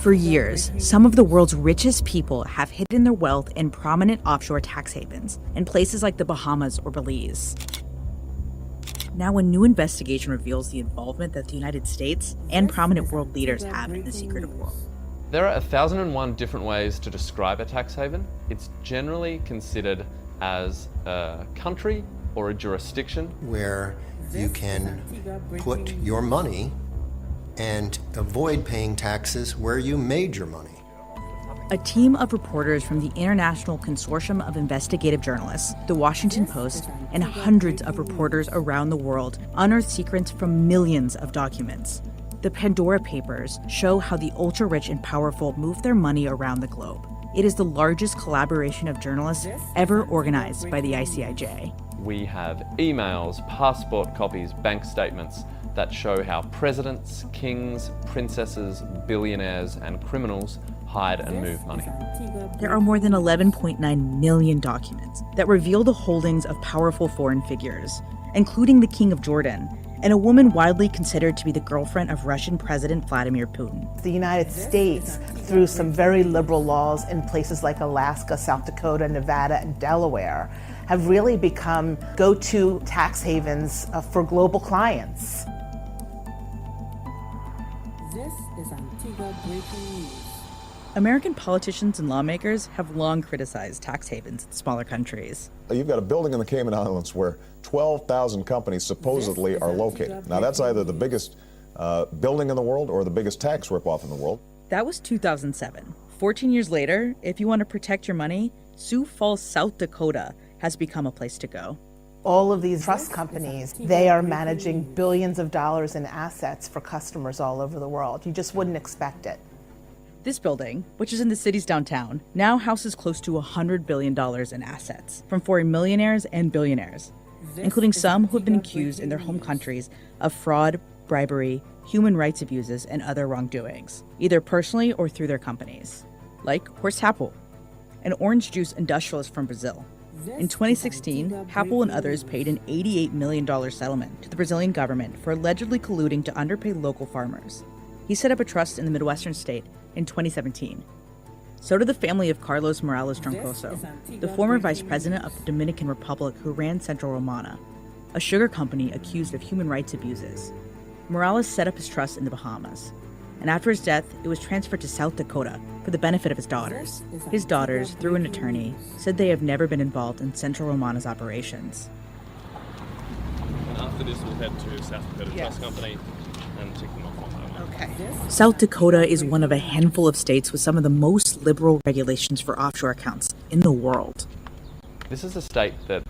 For years, some of the world's richest people have hidden their wealth in prominent offshore tax havens in places like the Bahamas or Belize. Now, a new investigation reveals the involvement that the United States and prominent world leaders have in the secretive world. There are 1,001 different ways to describe a tax haven. It's generally considered as a country or a jurisdiction where you can put your money and avoid paying taxes where you made your money. A team of reporters from the International Consortium of Investigative Journalists, The Washington Post, and hundreds of reporters around the world unearthed secrets from millions of documents. The Pandora Papers show how the ultra-rich and powerful move their money around the globe. It is the largest collaboration of journalists ever organized by the ICIJ. We have emails, passport copies, bank statements that show how presidents, kings, princesses, billionaires, and criminals hide and move money. There are more than 11.9 million documents that reveal the holdings of powerful foreign figures, including the King of Jordan, and a woman widely considered to be the girlfriend of Russian President Vladimir Putin. The United States, through some very liberal laws in places like Alaska, South Dakota, Nevada, and Delaware, have really become go-to tax havens for global clients. This is Antigua Breaking News. American politicians and lawmakers have long criticized tax havens in smaller countries. You've got a building in the Cayman Islands where 12,000 companies supposedly are located. Now, that's either the biggest building in the world or the biggest tax ripoff in the world. That was 2007. 14 years later, if you want to protect your money, Sioux Falls, South Dakota has become a place to go. All of these trust companies, they are managing billions of dollars in assets for customers all over the world. You just wouldn't expect it. This building, which is in the city's downtown, now houses close to $100 billion in assets from foreign millionaires and billionaires, including some who have been accused in their home countries of fraud, bribery, human rights abuses, and other wrongdoings, either personally or through their companies. Like Horst Happel, an orange juice industrialist from Brazil. In 2016, Happel and others paid an $88 million settlement to the Brazilian government for allegedly colluding to underpay local farmers. He set up a trust in the Midwestern state in 2017. So did the family of Carlos Morales Troncoso, the former vice president of the Dominican Republic who ran Central Romana, a sugar company accused of human rights abuses. Morales set up his trust in the Bahamas, and after his death, it was transferred to South Dakota for the benefit of his daughters. His daughters, through an attorney, said they have never been involved in Central Romana's operations. And after this, we'll head to South Dakota Trust Company and take them off one by one. Okay. South Dakota is one of a handful of states with some of the most liberal regulations for offshore accounts in the world. This is a state that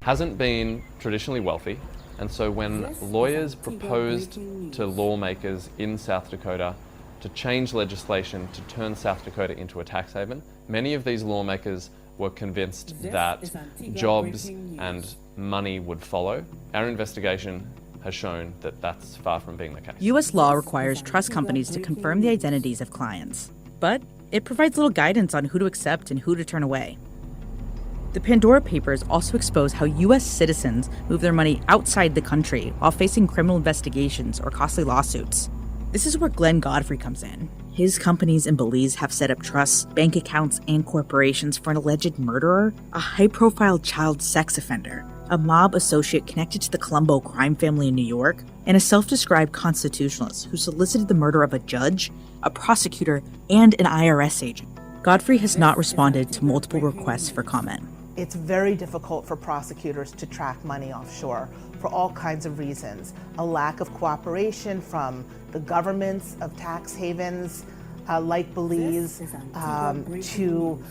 hasn't been traditionally wealthy, and so when lawyers proposed to lawmakers in South Dakota to change legislation to turn South Dakota into a tax haven, many of these lawmakers were convinced that jobs and money would follow. Our investigation has shown that that's far from being the case. U.S. law requires trust companies to confirm the identities of clients, but it provides little guidance on who to accept and who to turn away. The Pandora Papers also expose how U.S. citizens move their money outside the country while facing criminal investigations or costly lawsuits. This is where Glenn Godfrey comes in. His companies in Belize have set up trusts, bank accounts, and corporations for an alleged murderer, a high-profile child sex offender, a mob associate connected to the Colombo crime family in New York, and a self-described constitutionalist who solicited the murder of a judge, a prosecutor, and an IRS agent. Godfrey has not responded to multiple requests for comment. It's very difficult for prosecutors to track money offshore for all kinds of reasons. A lack of cooperation from the governments of tax havens like Belize, to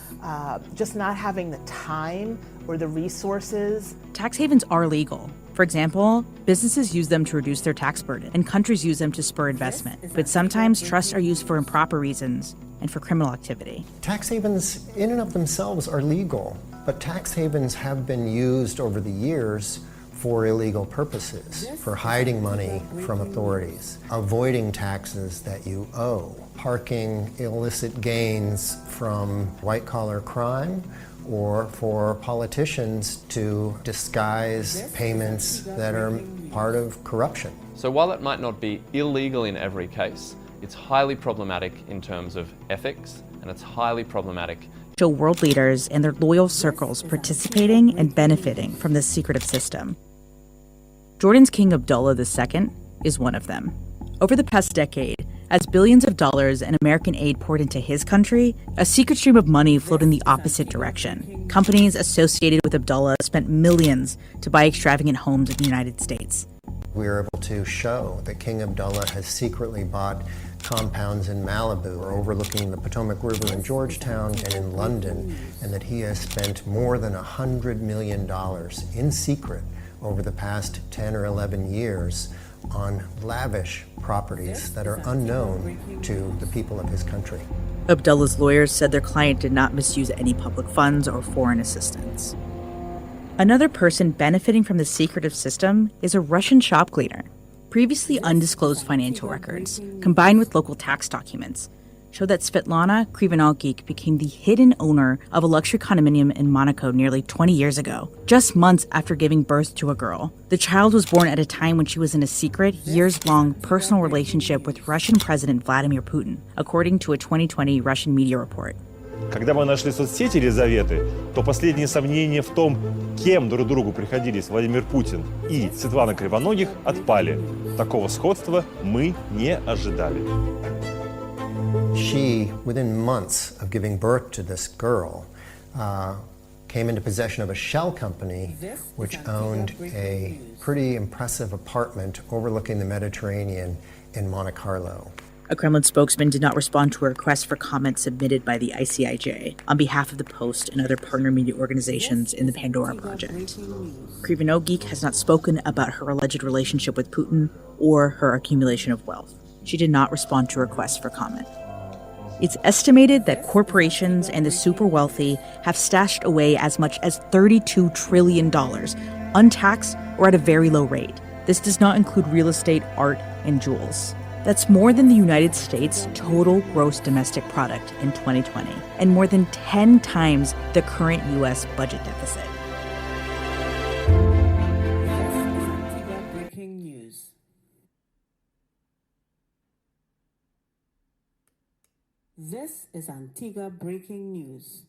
just not having the time or the resources. Tax havens are legal. For example, businesses use them to reduce their tax burden, and countries use them to spur investment. But sometimes trusts are used for improper reasons and for criminal activity. Tax havens in and of themselves are legal, but tax havens have been used over the years for illegal purposes, for hiding money from authorities, avoiding taxes that you owe, parking illicit gains from white-collar crime, or for politicians to disguise payments that are part of corruption. So while it might not be illegal in every case, It's highly problematic in terms of ethics, and it's highly problematic. Show world leaders and their loyal circles participating and benefiting from this secretive system. Jordan's King Abdullah II is one of them. Over the past decade, as billions of dollars in American aid poured into his country, a secret stream of money flowed in the opposite direction. Companies associated with Abdullah spent millions to buy extravagant homes in the United States. We were able to show that King Abdullah has secretly bought compounds in Malibu or overlooking the Potomac River in Georgetown and in London, and that he has spent more than $100 million in secret over the past 10 or 11 years on lavish properties that are unknown to the people of his country. Abdullah's lawyers said their client did not misuse any public funds or foreign assistance. Another person benefiting from the secretive system is a Russian shop cleaner. Previously undisclosed financial records, combined with local tax documents, show that Svetlana Krivenalgeek became the hidden owner of a luxury condominium in Monaco nearly 20 years ago, just months after giving birth to a girl. The child was born at a time when she was in a secret, years-long personal relationship with Russian President Vladimir Putin, according to a 2020 Russian media report. Когда мы нашли соцсети Елизаветы, то последние сомнения в том, кем друг другу приходились Владимир Путин и Светлана Кривоногих, отпали. Такого сходства мы не ожидали. She, within months of giving birth to this girl, came into possession of a shell company which owned a pretty impressive apartment overlooking the Mediterranean in Monte Carlo. A Kremlin spokesman did not respond to a request for comment submitted by the ICIJ on behalf of the Post and other partner media organizations in the Pandora Project. Krivenalgeek has not spoken about her alleged relationship with Putin or her accumulation of wealth. She did not respond to requests for comment. It's estimated that corporations and the super wealthy have stashed away as much as $32 trillion, untaxed or at a very low rate. This does not include real estate, art, and jewels. That's more than the United States' total gross domestic product in 2020, and more than 10 times the current U.S. budget deficit. Antiguan breaking news. This is Antigua breaking news.